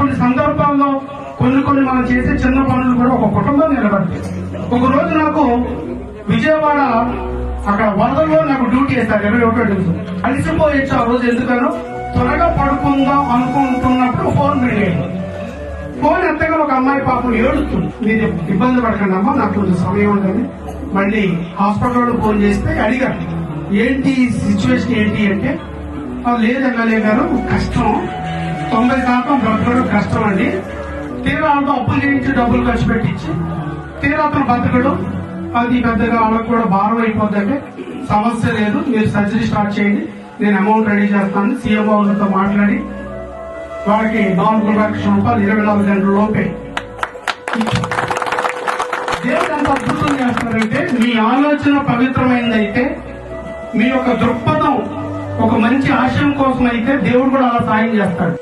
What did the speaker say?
కొన్ని సందర్భాల్లో కొన్ని మనం చేసే చిన్న పనులు కూడా ఒక కుటుంబం నిలబడతాయి. ఒక రోజు నాకు విజయవాడ అక్కడ వరదల్లో నాకు డ్యూటీ వేస్తారు 21వ డివిజన్. అలిసిపోయొచ్చు ఆ రోజు. ఎందుకనో త్వరగా పడుకుందాం అనుకుంటున్నప్పుడు ఫోన్ రింగ్. ఫోన్ ఎత్తగా ఒక అమ్మాయి పాపం ఏడుస్తుంది. మీరు ఇబ్బంది పడకండి అమ్మా, నాకు కొంచెం సమయం ఉంటుంది. మళ్ళీ హాస్పిటల్ ఫోన్ చేస్తే అడిగారు ఏంటి సిచ్యువేషన్ ఏంటి అంటే, లేదు ఎమ్మెల్యే గారు కష్టం, 90% బ్రతకడం కష్టం అండి. తీరా వాళ్ళతో అప్పులు చేయించి డబ్బులు ఖర్చు పెట్టించి తీరా అతను బతకడం అది పెద్దగా వాళ్ళకు కూడా భారం అయిపోద్దంటే సమస్య లేదు, మీరు సర్జరీ స్టార్ట్ చేయండి, నేను అమౌంట్ రెడీ చేస్తాను. సీఎం వాళ్ళతో మాట్లాడి వాళ్ళకి 4 లక్షల రూపాయలు 24 గంటల లోపే. దేవుడు ఎంత అద్భుతం చేస్తారంటే, మీ ఆలోచన పవిత్రమైనదైతే, మీ యొక్క దృక్పథం ఒక మంచి ఆశయం కోసం అయితే దేవుడు కూడా అలా సాయం చేస్తాడు.